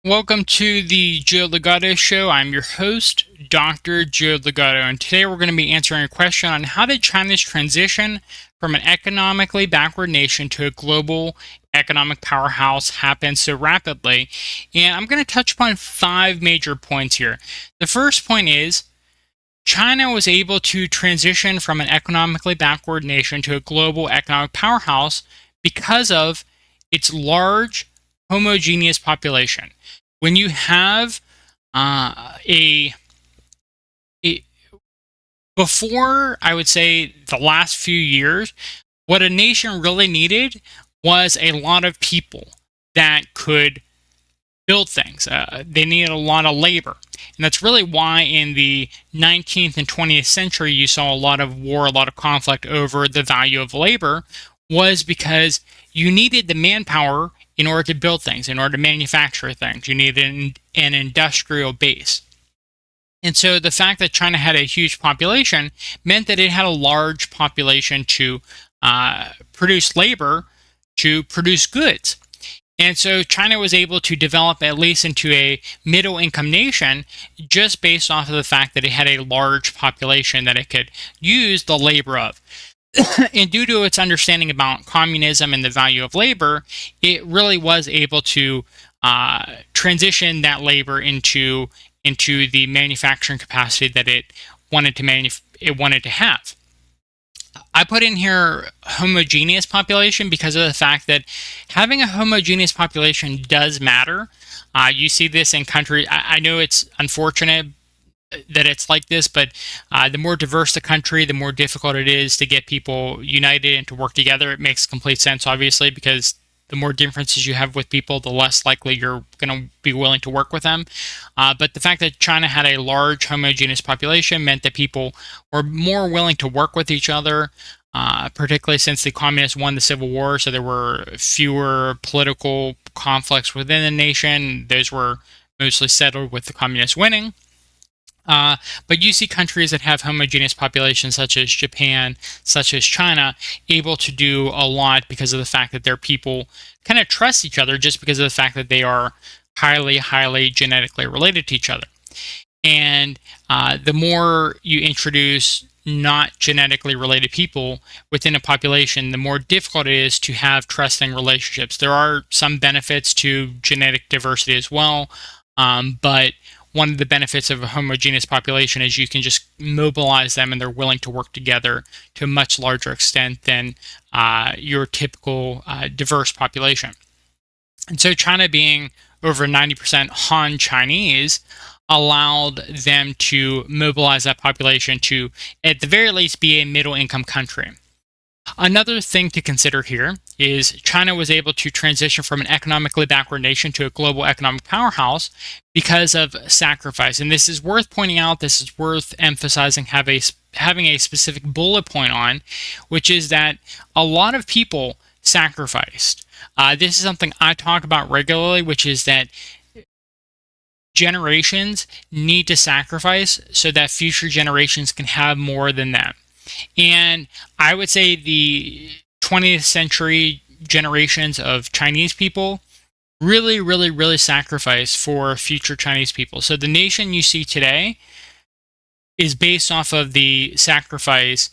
Welcome to the Joe Legato Show. I'm your host, Dr. Joe Legato, and today we're going to be answering a question on how did China's transition from an economically backward nation to a global economic powerhouse happen so rapidly. And I'm going to touch upon five major points here. The first point is China was able to transition from an economically backward nation to a global economic powerhouse because of its large, homogeneous population. When you have a, a before, I would say, the last few years, what a nation really needed was a lot of people that could build things. They needed a lot of labor. And that's really why in the 19th and 20th century you saw a lot of war, a lot of conflict over the value of labor, was because you needed the manpower in order to build things, in order to manufacture things. You needed an industrial base. And so the fact that China had a huge population meant that it had a large population to produce labor, to produce goods. And so China was able to develop at least into a middle income nation just based off of the fact that it had a large population that it could use the labor of. And due to its understanding about communism and the value of labor, it really was able to transition that labor into the manufacturing capacity that it wanted to have. I put in here homogeneous population because of the fact that having a homogeneous population does matter. You see this in countries. I know it's unfortunate that it's like this, but the more diverse the country, the more difficult it is to get people united and to work together. It makes complete sense, obviously, because the more differences you have with people, the less likely you're going to be willing to work with them. But the fact that China had a large homogeneous population meant that people were more willing to work with each other, particularly since the communists won the Civil War, so there were fewer political conflicts within the nation. Those were mostly settled with the communists winning. But you see countries that have homogeneous populations, such as Japan, such as China, able to do a lot because of the fact that their people kind of trust each other just because of the fact that they are highly, highly genetically related to each other. And the more you introduce not genetically related people within a population, the more difficult it is to have trusting relationships. There are some benefits to genetic diversity as well, but one of the benefits of a homogeneous population is you can just mobilize them and they're willing to work together to a much larger extent than your typical diverse population. And so China being over 90% Han Chinese allowed them to mobilize that population to, at the very least, be a middle income country. Another thing to consider here is China was able to transition from an economically backward nation to a global economic powerhouse because of sacrifice. And this is worth pointing out, this is worth emphasizing, having a specific bullet point on, which is that a lot of people sacrificed. This is something I talk about regularly, which is that generations need to sacrifice so that future generations can have more than them. And I would say the 20th century generations of Chinese people really, really, really sacrificed for future Chinese people. So the nation you see today is based off of the sacrifice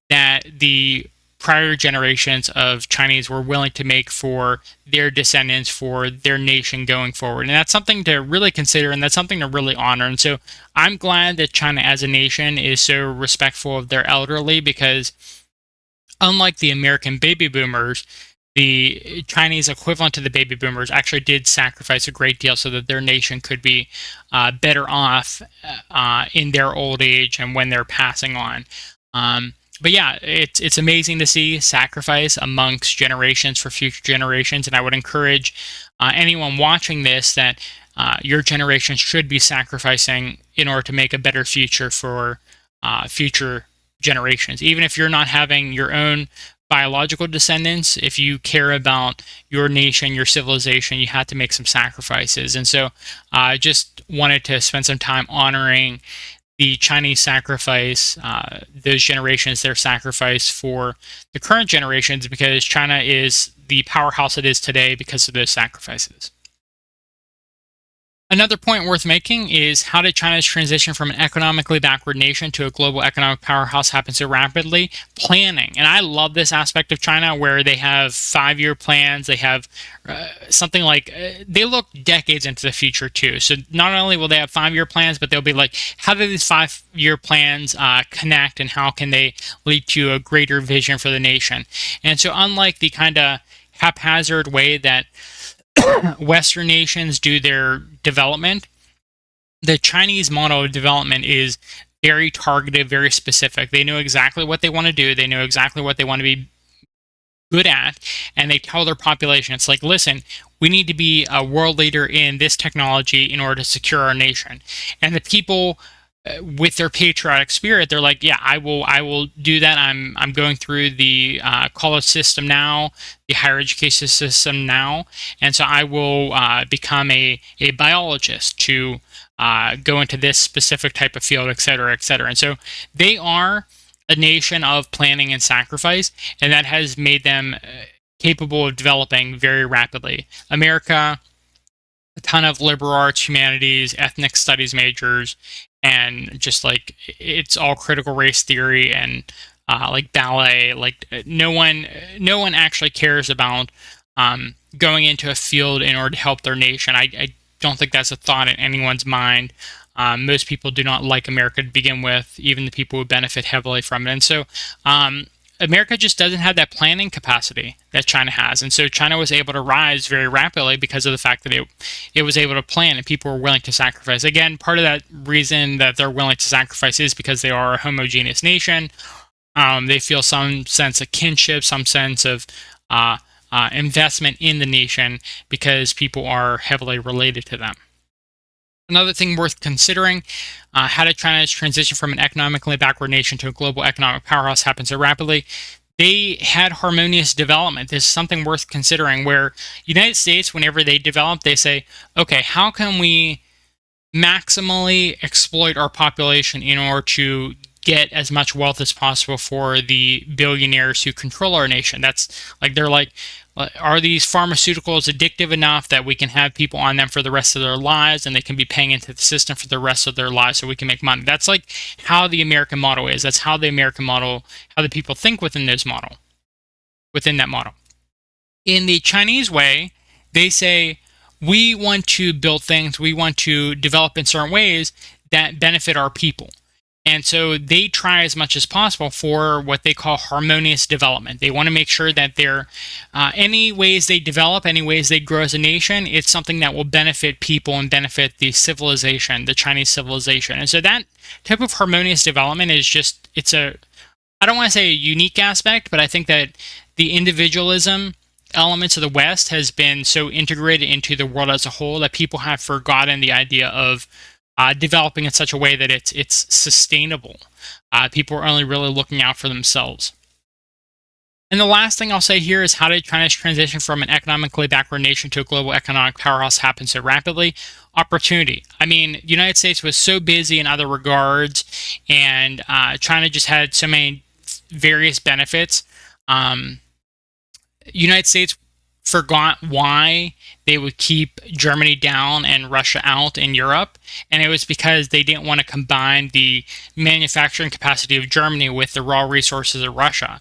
that the prior generations of Chinese were willing to make for their descendants, for their nation going forward. And that's something to really consider, and that's something to really honor. And so I'm glad that China as a nation is so respectful of their elderly, because unlike the American baby boomers, the Chinese equivalent to the baby boomers actually did sacrifice a great deal so that their nation could be better off in their old age and when they're passing on. But yeah, it's amazing to see sacrifice amongst generations for future generations, and I would encourage anyone watching this that your generation should be sacrificing in order to make a better future for future generations. Even if you're not having your own biological descendants, if you care about your nation, your civilization, you have to make some sacrifices. And so I just wanted to spend some time honoring the Chinese sacrifice, those generations, their sacrifice for the current generations, because China is the powerhouse it is today because of those sacrifices. Another point worth making is how did China's transition from an economically backward nation to a global economic powerhouse happen so rapidly? Planning. And I love this aspect of China where they have 5 year plans. They have something like, they look decades into the future too. So not only will they have 5 year plans, but they'll be like, how do these 5 year plans connect and how can they lead to a greater vision for the nation? And so, unlike the kind of haphazard way that Western nations do their development, the Chinese model of development is very targeted, very specific. They know exactly what they want to do, they know exactly what they want to be good at, and they tell their population, it's like, listen, we need to be a world leader in this technology in order to secure our nation. And the people, with their patriotic spirit, they're like, yeah, I will do that. I'm going through the college system now, the higher education system now, and so I will become a biologist to go into this specific type of field, et cetera, et cetera. And so they are a nation of planning and sacrifice, and that has made them capable of developing very rapidly. America, a ton of liberal arts, humanities, ethnic studies majors, and just like it's all critical race theory and like ballet. Like no one actually cares about going into a field in order to help their nation. I don't think that's a thought in anyone's mind. Most people do not like America to begin with, even the people who benefit heavily from it. And so America just doesn't have that planning capacity that China has. And so China was able to rise very rapidly because of the fact that it was able to plan and people were willing to sacrifice. Again, part of that reason that they're willing to sacrifice is because they are a homogeneous nation. They feel some sense of kinship, some sense of investment in the nation because people are heavily related to them. Another thing worth considering, how did China's transition from an economically backward nation to a global economic powerhouse happen so rapidly? They had harmonious development. This is something worth considering where United States, whenever they develop, they say, okay, how can we maximally exploit our population in order to get as much wealth as possible for the billionaires who control our nation? That's like, they're like, are these pharmaceuticals addictive enough that we can have people on them for the rest of their lives and they can be paying into the system for the rest of their lives so we can make money? That's like how the American model is. That's how the American model, how the people think within that model. In the Chinese way, they say, we want to build things, we want to develop in certain ways that benefit our people. And so they try as much as possible for what they call harmonious development. They want to make sure that any ways they develop, any ways they grow as a nation, it's something that will benefit people and benefit the civilization, the Chinese civilization. And so that type of harmonious development is just, I don't want to say a unique aspect, but I think that the individualism elements of the West has been so integrated into the world as a whole that people have forgotten the idea of developing in such a way that it's sustainable. People are only really looking out for themselves. And the last thing I'll say here is, how did China's transition from an economically backward nation to a global economic powerhouse happen so rapidly? Opportunity. I mean, the United States was so busy in other regards, and China just had so many various benefits. United States forgot why they would keep Germany down and Russia out in Europe, and it was because they didn't want to combine the manufacturing capacity of Germany with the raw resources of Russia.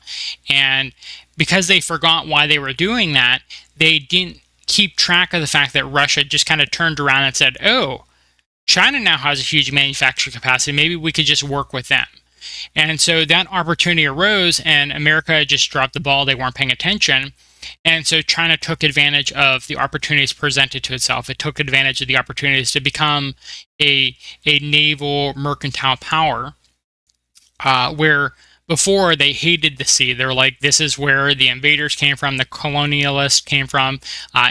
And because they forgot why they were doing that, they didn't keep track of the fact that Russia just kind of turned around and said, oh, China now has a huge manufacturing capacity, maybe we could just work with them. And so that opportunity arose, and America just dropped the ball. They weren't paying attention. And so China took advantage of the opportunities presented to itself. It took advantage of the opportunities to become a naval mercantile power, where before they hated the sea. They were like, this is where the invaders came from, the colonialists came from,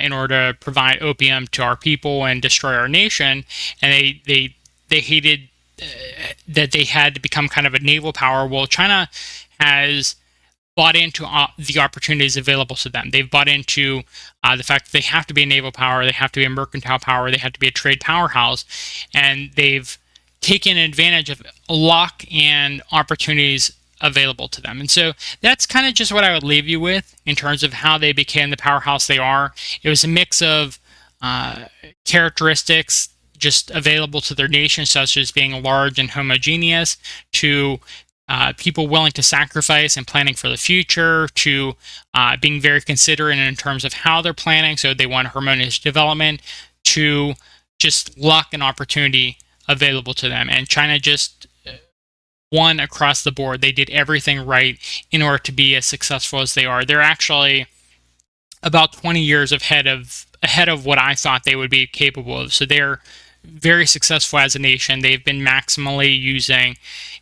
in order to provide opium to our people and destroy our nation. And they hated that they had to become kind of a naval power. Well, China has bought into the opportunities available to them. They've bought into the fact that they have to be a naval power, they have to be a mercantile power, they have to be a trade powerhouse, and they've taken advantage of luck and opportunities available to them. And so that's kind of just what I would leave you with in terms of how they became the powerhouse they are. It was a mix of characteristics just available to their nation, such as being large and homogeneous, to people willing to sacrifice and planning for the future, to being very considerate in terms of how they're planning, so they want harmonious development, to just luck and opportunity available to them. And China just won across the board. They did everything right in order to be as successful as they are. They're actually about 20 years ahead of what I thought they would be capable of. So they're very successful as a nation. They've been maximally using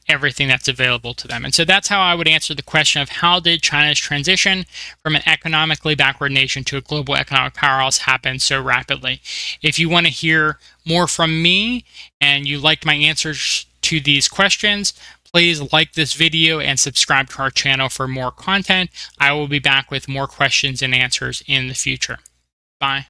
everything that's available to them. And so that's how I would answer the question of how did China's transition from an economically backward nation to a global economic powerhouse happen so rapidly. If you want to hear more from me and you liked my answers to these questions, please like this video and subscribe to our channel for more content. I will be back with more questions and answers in the future. Bye.